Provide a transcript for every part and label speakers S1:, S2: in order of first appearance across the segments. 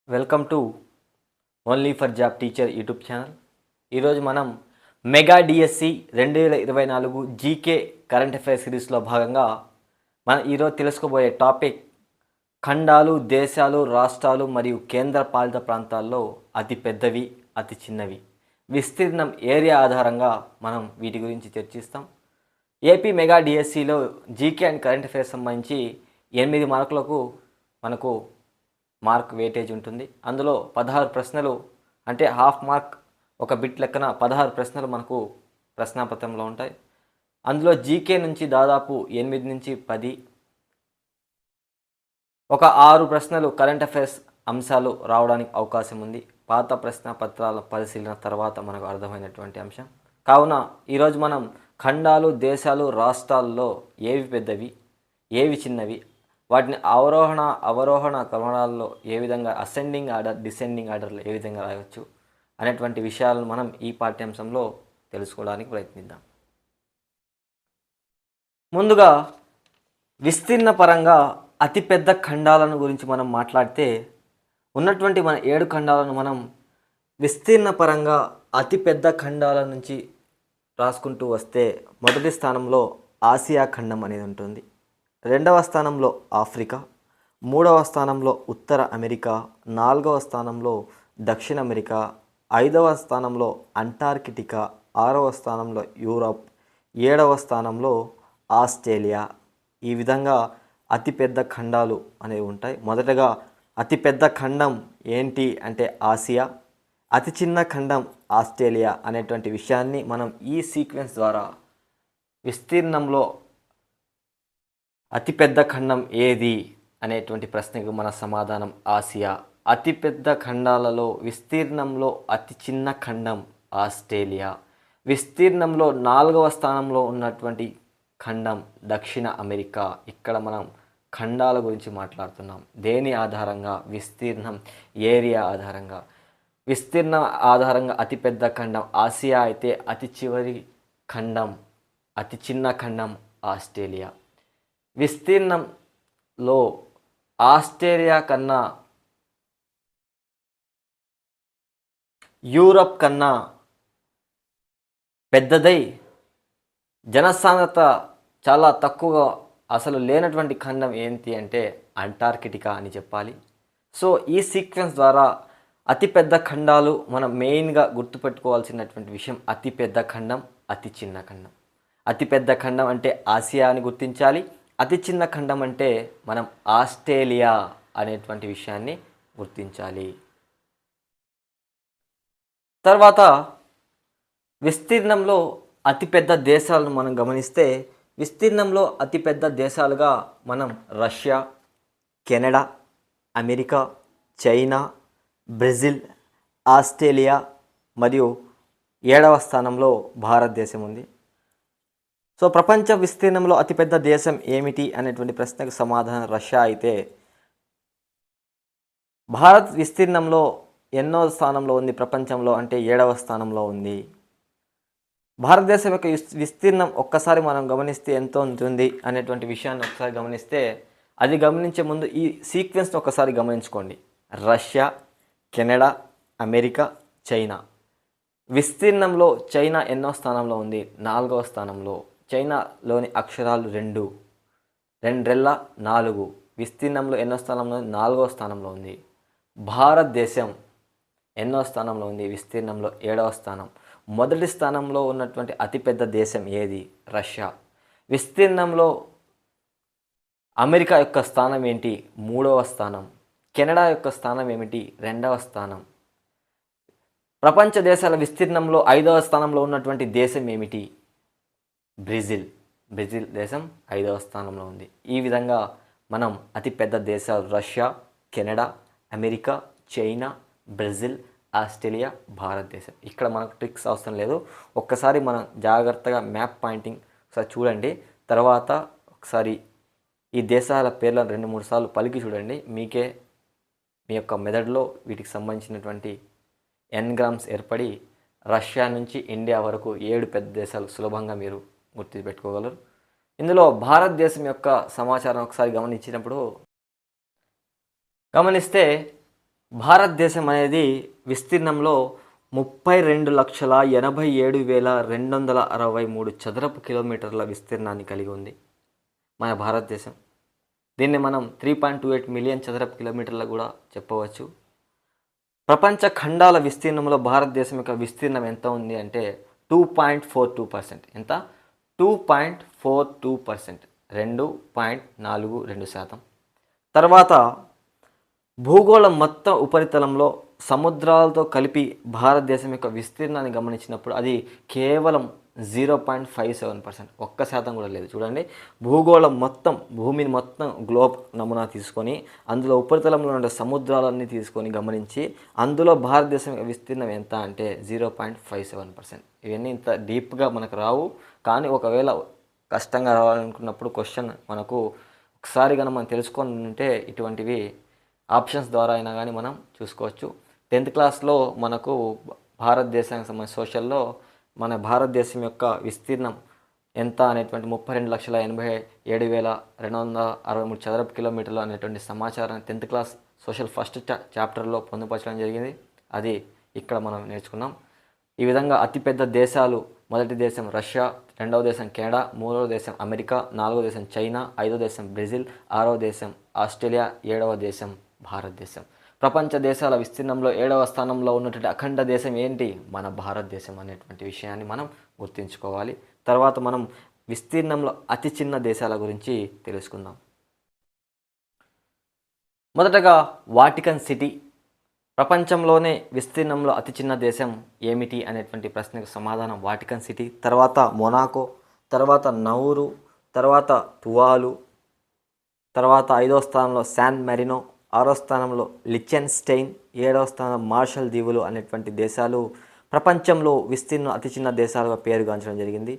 S1: Welcome to only for job teacher YouTube channel. ఈరోజు మనం mega DSC 2024 GK current affairs సిరీస్లో భాగంగా మనం ఈరోజు తెలుసుకోబోయే టాపిక్ ఖండాలు, దేశాలు, రాష్ట్రాలు మరియు కేంద్ర పాలిత ప్రాంతాల్లో అతి పెద్దవి, అతి చిన్నవి, విస్తీర్ణం, ఏరియా ఆధారంగా మనం వీటి గురించి చర్చిస్తాం. ఏపీ మెగా డిఎస్సిలో జీకే అండ్ కరెంట్ అఫైర్స్ సంబంధించి 8 మార్కులకు మనకు మార్క్ వెయిటేజ్ ఉంటుంది. అందులో 16 ప్రశ్నలు అంటే హాఫ్ మార్క్ ఒక బిట్ లెక్కన 16 ప్రశ్నలు మనకు ప్రశ్నాపత్రంలో ఉంటాయి. అందులో జీకే నుంచి దాదాపు 8 నుంచి 10, ఒక 6 ప్రశ్నలు కరెంట్ అఫైర్స్ అంశాలు రావడానికి అవకాశం ఉంది. పాత ప్రశ్నపత్రాల పరిశీలన తర్వాత మనకు అర్థమైనటువంటి అంశం. కావున ఈరోజు మనం ఖండాలు, దేశాలు, రాష్ట్రాల్లో ఏవి పెద్దవి, ఏవి చిన్నవి, వాటిని అవరోహణ క్రమాలలో ఏ విధంగా అసెండింగ్ ఆర్డర్, డిసెండింగ్ ఆర్డర్లో ఏ విధంగా రాయవచ్చు అనేటువంటి విషయాలను మనం ఈ పాఠ్యాంశంలో తెలుసుకోవడానికి ప్రయత్నిద్దాం. ముందుగా విస్తీర్ణ పరంగా అతిపెద్ద ఖండాలను గురించి మనం మాట్లాడితే ఉన్నటువంటి మన 7 ఖండాలను మనం విస్తీర్ణ పరంగా అతిపెద్ద ఖండాల నుంచి రాసుకుంటూ వస్తే మొదటి స్థానంలో ఆసియా ఖండం అనేది ఉంటుంది. 2వ స్థానంలో ఆఫ్రికా, 3వ స్థానంలో ఉత్తర అమెరికా, 4వ స్థానంలో దక్షిణ అమెరికా, 5వ స్థానంలో అంటార్కిటికా, 6వ స్థానంలో యూరప్, 7వ స్థానంలో ఆస్ట్రేలియా. ఈ విధంగా అతిపెద్ద ఖండాలు అనేవి ఉంటాయి. మొదటగా అతిపెద్ద ఖండం ఏంటి అంటే ఆసియా, అతి చిన్న ఖండం ఆస్ట్రేలియా అనేటువంటి విషయాన్ని మనం ఈ సీక్వెన్స్ ద్వారా విస్తీర్ణంలో అతిపెద్ద ఖండం ఏది అనేటువంటి ప్రశ్నకు మన సమాధానం ఆసియా. అతిపెద్ద ఖండాలలో విస్తీర్ణంలో అతి చిన్న ఖండం ఆస్ట్రేలియా. విస్తీర్ణంలో 4వ స్థానంలో ఉన్నటువంటి ఖండం దక్షిణ అమెరికా. ఇక్కడ మనం ఖండాల గురించి మాట్లాడుతున్నాం. దేని ఆధారంగా? విస్తీర్ణం, ఏరియా ఆధారంగా. విస్తీర్ణం ఆధారంగా అతిపెద్ద ఖండం ఆసియా అయితే అతి చివరి ఖండం, అతి చిన్న ఖండం ఆస్ట్రేలియా. విస్తీర్ణంలో ఆస్ట్రేలియా కన్నా యూరప్ కన్నా పెద్దదై జనసాంద్రత చాలా తక్కువగా అసలు లేనటువంటి ఖండం ఏంటి అంటే అంటార్కిటికా అని చెప్పాలి. సో ఈ సీక్వెన్స్ ద్వారా అతిపెద్ద ఖండాలు మనం మెయిన్గా గుర్తుపెట్టుకోవాల్సినటువంటి విషయం అతిపెద్ద ఖండం, అతి చిన్న ఖండం. అతిపెద్ద ఖండం అంటే ఆసియా అని గుర్తించాలి. అతి చిన్న ఖండం అంటే మనం ఆస్ట్రేలియా అనేటువంటి విషయాన్ని గుర్తించాలి. తర్వాత విస్తీర్ణంలో అతిపెద్ద దేశాలను మనం గమనిస్తే విస్తీర్ణంలో అతిపెద్ద దేశాలుగా మనం Russia, Canada, America, China, Brazil, Australia మరియు 7వ స్థానంలో భారతదేశం ఉంది. సో ప్రపంచ విస్తీర్ణంలో అతిపెద్ద దేశం ఏమిటి అనేటువంటి ప్రశ్నకు సమాధానం రష్యా అయితే భారత్ విస్తీర్ణంలో ఎన్నో స్థానంలో ఉంది ప్రపంచంలో అంటే 7వ స్థానంలో ఉంది. భారతదేశం యొక్క విస్తీర్ణం ఒక్కసారి మనం గమనిస్తే ఎంత ఉంటుంది అనేటువంటి విషయాన్ని ఒకసారి గమనిస్తే అది గమనించే ముందు ఈ సీక్వెన్స్ని ఒకసారి గమనించుకోండి. Russia, Canada, America, China. విస్తీర్ణంలో చైనా ఎన్నో స్థానంలో ఉంది? 4వ స్థానంలో. చైనాలోని అక్షరాలు 2, 2 4. విస్తీర్ణంలో ఎన్నో స్థానంలో ఉంది? 4వ స్థానంలో ఉంది. భారతదేశం ఎన్నో స్థానంలో ఉంది? విస్తీర్ణంలో 7వ స్థానం. మొదటి స్థానంలో ఉన్నటువంటి అతిపెద్ద దేశం ఏది? రష్యా. విస్తీర్ణంలో అమెరికా యొక్క స్థానం ఏంటి? 3వ స్థానం. కెనడా యొక్క స్థానం ఏమిటి? 2వ స్థానం. ప్రపంచ దేశాల విస్తీర్ణంలో 5వ స్థానంలో ఉన్నటువంటి దేశం ఏమిటి? బ్రెజిల్. బ్రెజిల్ దేశం 5వ స్థానంలో ఉంది. ఈ విధంగా మనం అతిపెద్ద దేశాలు Russia, Canada, America, China, Brazil, Australia, భారతదేశం. ఇక్కడ మనకు ట్రిక్స్ అవసరం లేదు. ఒక్కసారి మనం జాగ్రత్తగా మ్యాప్ పాయింటింగ్ ఒకసారి చూడండి. తర్వాత ఒకసారి ఈ దేశాల పేర్లను 2-3 సార్లు పలికి చూడండి. మీకే మీ యొక్క మెదడులో వీటికి సంబంధించినటువంటి ఎన్గ్రామ్స్ ఏర్పడి రష్యా నుంచి ఇండియా వరకు 7 పెద్ద దేశాలు సులభంగా మీరు గుర్తుపెట్టుకోగలరు. ఇందులో భారతదేశం యొక్క సమాచారం ఒకసారి గమనించినప్పుడు గమనిస్తే భారతదేశం అనేది విస్తీర్ణంలో 32,87,263 చదరపు కిలోమీటర్ల విస్తీర్ణాన్ని కలిగి ఉంది మన భారతదేశం. దీన్ని మనం 3.28 మిలియన్ చదరపు కిలోమీటర్లు కూడా చెప్పవచ్చు. ప్రపంచ ఖండాల విస్తీర్ణంలో భారతదేశం యొక్క విస్తీర్ణం ఎంత ఉంది అంటే 2.42%. ఎంత? 2.42%, 2.42%. తర్వాత భూగోళం మొత్తం ఉపరితలంలో సముద్రాలతో కలిపి భారతదేశం యొక్క విస్తీర్ణాన్ని గమనించినప్పుడు అది కేవలం 0.57%, 1% కూడా లేదు. చూడండి, భూగోళం మొత్తం, భూమిని మొత్తం గ్లోబ్ నమూనా తీసుకొని అందులో ఉపరితలంలో ఉండే సముద్రాలన్నీ తీసుకొని గమనించి అందులో భారతదేశం యొక్క విస్తీర్ణం ఎంత అంటే 0.57%. ఇవన్నీ ఇంత డీప్గా మనకు రావు, కానీ ఒకవేళ కష్టంగా రావాలనుకున్నప్పుడు క్వశ్చన్ మనకు ఒకసారి కనుక మనం తెలుసుకొని ఉంటే ఇటువంటివి ఆప్షన్స్ ద్వారా అయినా కానీ మనం చూసుకోవచ్చు. 10th క్లాస్లో మనకు భారతదేశానికి సంబంధించిన సోషల్లో మన భారతదేశం యొక్క విస్తీర్ణం ఎంత అనేటువంటి 32,87,263 చదరపు కిలోమీటర్లు అనేటువంటి సమాచారాన్ని 10th క్లాస్ సోషల్ ఫస్ట్ చాప్టర్లో పొందుపరచడం జరిగింది. అది ఇక్కడ మనం నేర్చుకున్నాం. ఈ విధంగా అతిపెద్ద దేశాలు: మొదటి దేశం రష్యా, రెండవ దేశం కెనడా, మూడవ దేశం అమెరికా, నాలుగవ దేశం చైనా, ఐదవ దేశం బ్రెజిల్, ఆరవ దేశం ఆస్ట్రేలియా, ఏడవ దేశం భారతదేశం. ప్రపంచ దేశాల విస్తీర్ణంలో 7వ స్థానంలో ఉన్నటువంటి అఖండ దేశం ఏంటి? మన భారతదేశం అనేటువంటి విషయాన్ని మనం గుర్తుంచుకోవాలి. తర్వాత మనం విస్తీర్ణంలో అతి చిన్న దేశాల గురించి తెలుసుకుందాం. మొదటగా వాటికన్ సిటీ. ప్రపంచంలోనే విస్తీర్ణంలో అతి చిన్న దేశం ఏమిటి అనేటువంటి ప్రశ్నకు సమాధానం వాటికన్ సిటీ. తర్వాత మొనాకో, తర్వాత నౌరు, తర్వాత తువాలు, తర్వాత 5వ స్థానంలో శాన్ మెరినో, 6వ స్థానంలో లిచెన్స్టైన్, 7వ స్థానం మార్షల్ దీవులు అనేటువంటి దేశాలు ప్రపంచంలో విస్తీర్ణం అతి చిన్న దేశాలుగా పేరుగాంచడం జరిగింది.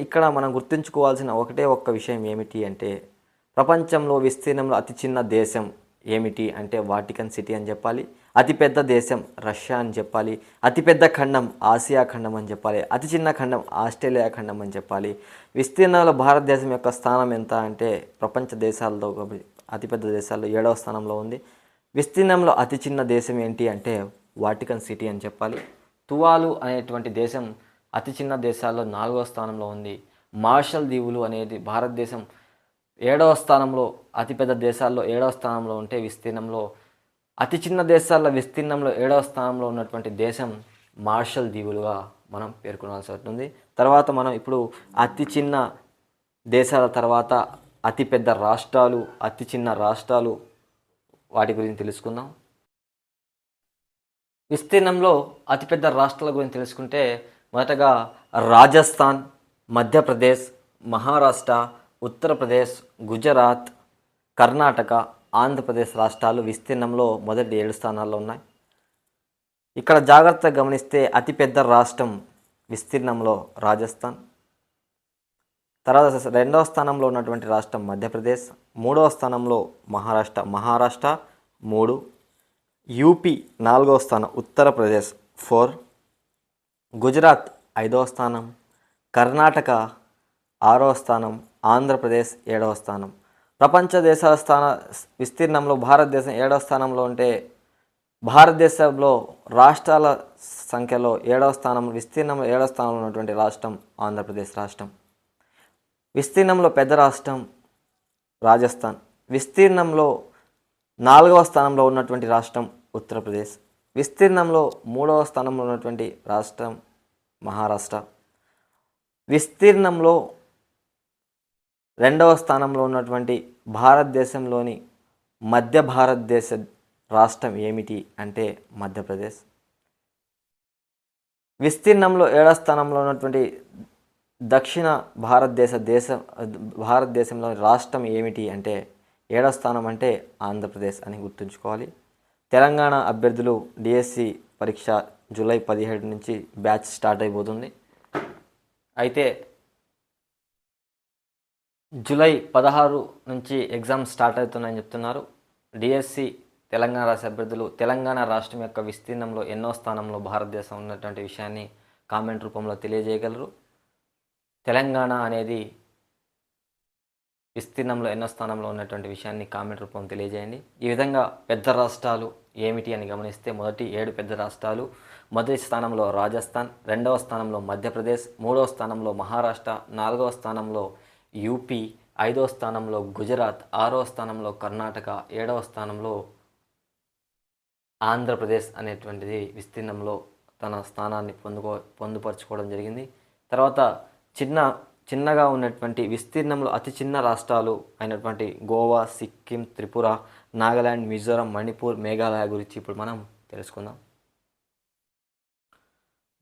S1: ఇక్కడ మనం గుర్తుంచుకోవాల్సిన ఒక్క విషయం ఏమిటి అంటే, ప్రపంచంలో విస్తీర్ణంలో అతి చిన్న దేశం ఏమిటి అంటే వాటికన్ సిటీ అని చెప్పాలి. అతిపెద్ద దేశం రష్యా అని చెప్పాలి. అతిపెద్ద ఖండం ఆసియా ఖండం అని చెప్పాలి. అతి చిన్న ఖండం ఆస్ట్రేలియా ఖండం అని చెప్పాలి. విస్తీర్ణంలో భారతదేశం యొక్క స్థానం ఎంత అంటే ప్రపంచ దేశాల్లో అతిపెద్ద దేశాల్లో 7వ స్థానంలో ఉంది. విస్తీర్ణంలో అతి చిన్న దేశం ఏంటి అంటే వాటికన్ సిటీ అని చెప్పాలి. తువాలు అనేటువంటి దేశం అతి చిన్న దేశాల్లో 4వ స్థానంలో ఉంది. మార్షల్ దీవులు అనేది భారతదేశం 7వ స్థానంలో, అతిపెద్ద దేశాల్లో 7వ స్థానంలో ఉంటే విస్తీర్ణంలో అతి చిన్న దేశాల విస్తీర్ణంలో 7వ స్థానంలో ఉన్నటువంటి దేశం మార్షల్ దీవులుగా మనం పేర్కొనాల్సి ఉంటుంది. తర్వాత మనం ఇప్పుడు అతి చిన్న దేశాల తర్వాత అతిపెద్ద రాష్ట్రాలు, అతి చిన్న రాష్ట్రాలు వాటి గురించి తెలుసుకుందాం. విస్తీర్ణంలో అతిపెద్ద రాష్ట్రాల గురించి తెలుసుకుంటే మొదటగా రాజస్థాన్, మధ్యప్రదేశ్, మహారాష్ట్ర, ఉత్తరప్రదేశ్, గుజరాత్, కర్ణాటక, ఆంధ్రప్రదేశ్ రాష్ట్రాలు విస్తీర్ణంలో మొదటి 7 స్థానాల్లో ఉన్నాయి. ఇక్కడ జాగ్రత్తగా గమనిస్తే అతిపెద్ద రాష్ట్రం విస్తీర్ణంలో రాజస్థాన్, తర్వాత 2వ స్థానంలో ఉన్నటువంటి రాష్ట్రం మధ్యప్రదేశ్, 3వ స్థానంలో మహారాష్ట్ర 3, యూపీ 4వ స్థానం, ఉత్తరప్రదేశ్ 4, గుజరాత్ 5వ స్థానం, కర్ణాటక 6వ స్థానం, ఆంధ్రప్రదేశ్ 7వ స్థానం. ప్రపంచ దేశాల విస్తీర్ణంలో భారతదేశం 7వ స్థానంలో ఉంటే భారతదేశంలో రాష్ట్రాల సంఖ్యలో 7వ స్థానం, విస్తీర్ణంలో 7వ స్థానంలో ఉన్నటువంటి రాష్ట్రం ఆంధ్రప్రదేశ్ రాష్ట్రం. విస్తీర్ణంలో పెద్ద రాష్ట్రం రాజస్థాన్. విస్తీర్ణంలో 4వ స్థానంలో ఉన్నటువంటి రాష్ట్రం ఉత్తరప్రదేశ్. విస్తీర్ణంలో 3వ స్థానంలో ఉన్నటువంటి రాష్ట్రం మహారాష్ట్ర. విస్తీర్ణంలో 2వ స్థానంలో ఉన్నటువంటి భారతదేశంలోని మధ్య భారతదేశ రాష్ట్రం ఏమిటి అంటే మధ్యప్రదేశ్. విస్తీర్ణంలో 7వ స్థానంలో ఉన్నటువంటి దక్షిణ భారతదేశంలోని రాష్ట్రం ఏమిటి అంటే 7వ స్థానం అంటే ఆంధ్రప్రదేశ్ అని గుర్తుంచుకోవాలి. తెలంగాణ అభ్యర్థులు డిఎస్సి పరీక్ష జూలై 17 నుంచి బ్యాచ్ స్టార్ట్ అయిపోతుంది. అయితే జూలై 16 నుంచి ఎగ్జామ్ స్టార్ట్ అవుతున్నాయని చెప్తున్నారు. డిఎస్సి తెలంగాణ రాష్ట్ర అభ్యర్థులు తెలంగాణ రాష్ట్రం యొక్క విస్తీర్ణంలో ఎన్నో స్థానంలో భారతదేశం ఉన్నటువంటి విషయాన్ని కామెంట్ రూపంలో తెలియజేయగలరు. తెలంగాణ అనేది విస్తీర్ణంలో ఎన్నో స్థానంలో ఉన్నటువంటి విషయాన్ని కామెంట్ రూపంలో తెలియజేయండి. ఈ విధంగా పెద్ద రాష్ట్రాలు, ఏమిటి అని గమనిస్తే మొదటి 7 పెద్ద రాష్ట్రాలు. మొదటి స్థానంలో రాజస్థాన్, రెండవ స్థానంలో మధ్యప్రదేశ్, మూడవ స్థానంలో మహారాష్ట్ర, నాలుగవ స్థానంలో యూపీ, ఐదవ స్థానంలో గుజరాత్, ఆరవ స్థానంలో కర్ణాటక, ఏడవ స్థానంలో ఆంధ్రప్రదేశ్ అనేటువంటిది విస్తీర్ణంలో తన స్థానాన్ని పొందుపరచుకోవడం జరిగింది. తర్వాత చిన్నగా ఉన్నటువంటి విస్తీర్ణంలో అతి చిన్న రాష్ట్రాలు అయినటువంటి గోవా, సిక్కిం, త్రిపుర, నాగాలాండ్, మిజోరం, మణిపూర్, మేఘాలయ గురించి ఇప్పుడు మనం తెలుసుకుందాం.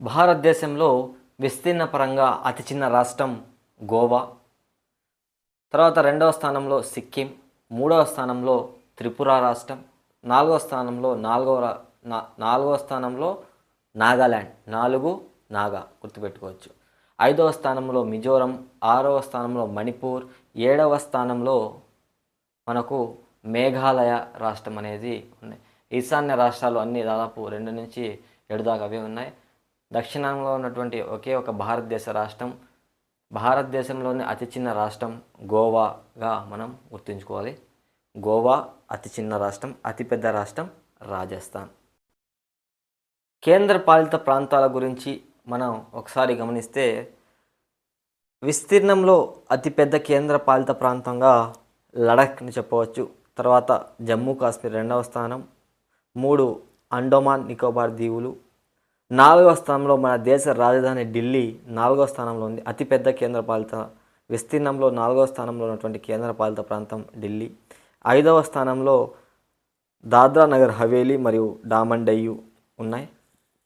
S1: భారతదేశంలో విస్తీర్ణ పరంగా అతి చిన్న రాష్ట్రం గోవా, తర్వాత రెండవ స్థానంలో సిక్కిం, మూడవ స్థానంలో త్రిపుర రాష్ట్రం, నాలుగవ స్థానంలో నాగాలాండ్, నాగా గుర్తుపెట్టుకోవచ్చు. ఐదవ స్థానంలో మిజోరం, ఆరవ స్థానంలో మణిపూర్, ఏడవ స్థానంలో మనకు మేఘాలయ రాష్ట్రం అనేది ఉన్నాయి. ఈశాన్య రాష్ట్రాలు అన్నీ దాదాపు 2 నుంచి 7 దాకా అవే ఉన్నాయి. దక్షిణంలో ఉన్నటువంటి ఒకే ఒక భారతదేశ రాష్ట్రం, భారతదేశంలోని అతి చిన్న రాష్ట్రం గోవాగా మనం గుర్తుంచుకోవాలి. గోవా అతి చిన్న రాష్ట్రం, అతిపెద్ద రాష్ట్రం రాజస్థాన్. కేంద్ర పాలిత ప్రాంతాల గురించి మనం ఒకసారి గమనిస్తే విస్తీర్ణంలో అతిపెద్ద కేంద్ర పాలిత ప్రాంతంగా లడఖ్ని చెప్పవచ్చు. తర్వాత జమ్మూ కాశ్మీర్ రెండవ స్థానం, 3 అండమాన్ నికోబార్ దీవులు, 4వ స్థానంలో మన దేశ రాజధాని ఢిల్లీ 4వ స్థానంలో ఉంది. అతిపెద్ద కేంద్రపాలిత విస్తీర్ణంలో 4వ స్థానంలో ఉన్నటువంటి కేంద్రపాలిత ప్రాంతం ఢిల్లీ. 5వ స్థానంలో దాద్రా నగర్ హవేలీ మరియు డామన్ డయ్యు ఉన్నాయి.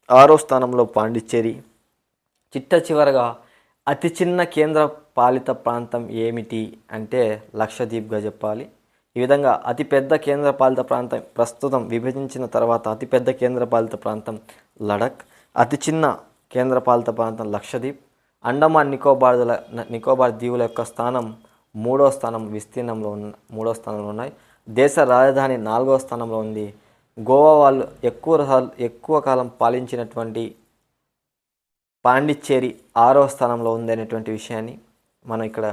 S1: 6వ స్థానంలో పాండిచ్చేరి. చివరగా అతి చిన్న కేంద్ర పాలిత ప్రాంతం ఏమిటి అంటే లక్షద్వీప్గా చెప్పాలి. ఈ విధంగా అతిపెద్ద కేంద్ర పాలిత ప్రాంతం ప్రస్తుతం విభజించిన తర్వాత అతిపెద్ద కేంద్ర పాలిత ప్రాంతం లడఖ్, అతి చిన్న కేంద్ర పాలిత ప్రాంతం లక్షద్వీప్, అండమాన్ నికోబార్ దీవుల యొక్క స్థానం 3వ స్థానం విస్తీర్ణంలో 3వ స్థానంలో ఉన్నాయి. దేశ రాజధాని 4వ స్థానంలో ఉంది. గోవా వాళ్ళు ఎక్కువ కాలం పాలించినటువంటి పాండిచ్చేరి 6వ స్థానంలో ఉంది అనేటువంటి విషయాన్ని మనం ఇక్కడ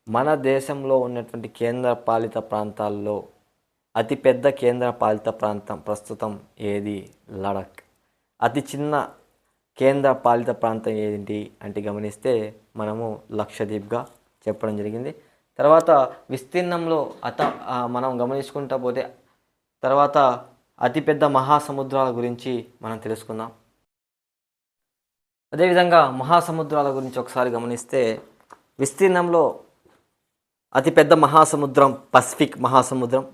S1: మన దేశంలో ఉన్నటువంటి కేంద్ర పాలిత ప్రాంతాల్లో అతిపెద్ద కేంద్ర పాలిత ప్రాంతం ప్రస్తుతం ఏది? లడఖ్. అతి చిన్న కేంద్ర పాలిత ప్రాంతం ఏంటి అంటే గమనిస్తే మనము లక్షద్వీప్గా చెప్పడం జరిగింది. తర్వాత విస్తీర్ణంలో మనం గమనించుకుంటా పోతే తర్వాత అతిపెద్ద మహాసముద్రాల గురించి మనం తెలుసుకుందాం. అదేవిధంగా మహాసముద్రాల గురించి ఒకసారి గమనిస్తే విస్తీర్ణంలో అతిపెద్ద మహాసముద్రం పసిఫిక్ మహాసముద్రం,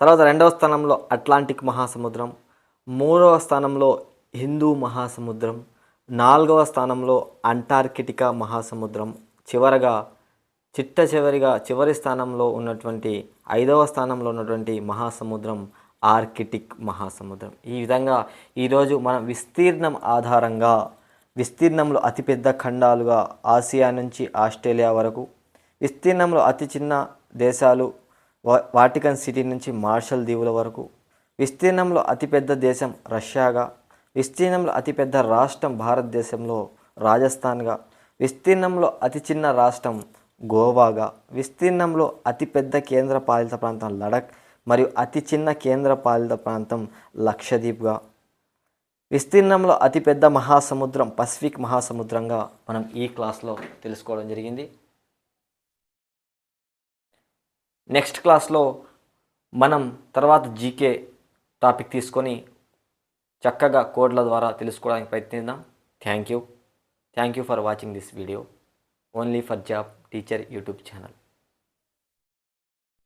S1: తర్వాత 2వ స్థానంలో అట్లాంటిక్ మహాసముద్రం, 3వ స్థానంలో హిందూ మహాసముద్రం, 4వ స్థానంలో అంటార్కిటికా మహాసముద్రం, చివరి స్థానంలో ఉన్నటువంటి 5వ స్థానంలో ఉన్నటువంటి మహాసముద్రం ఆర్కిటిక్ మహాసముద్రం. ఈ విధంగా ఈరోజు మనం విస్తీర్ణం ఆధారంగా విస్తీర్ణంలో అతిపెద్ద ఖండాలుగా ఆసియా నుంచి ఆస్ట్రేలియా వరకు, విస్తీర్ణంలో అతి చిన్న దేశాలు వాటికన్ సిటీ నుంచి మార్షల్ దీవుల వరకు, విస్తీర్ణంలో అతిపెద్ద దేశం రష్యాగా, విస్తీర్ణంలో అతిపెద్ద రాష్ట్రం భారతదేశంలో రాజస్థాన్గా, విస్తీర్ణంలో అతి చిన్న రాష్ట్రం గోవాగా, విస్తీర్ణంలో అతిపెద్ద కేంద్ర పాలిత ప్రాంతం లడఖ్ మరియు అతి చిన్న కేంద్ర పాలిత ప్రాంతం లక్షద్వీప్గా, విస్తీర్ణంలో అతిపెద్ద మహాసముద్రం పసిఫిక్ మహాసముద్రంగా మనం ఈ క్లాస్లో తెలుసుకోవడం జరిగింది. నెక్స్ట్ క్లాస్లో మనం తర్వాత జీకే టాపిక్ తీసుకొని చక్కగా కోడ్ల ద్వారా తెలుసుకోవడానికి ప్రయత్నిద్దాం. Thank you for watching this video only for job teacher YouTube channel.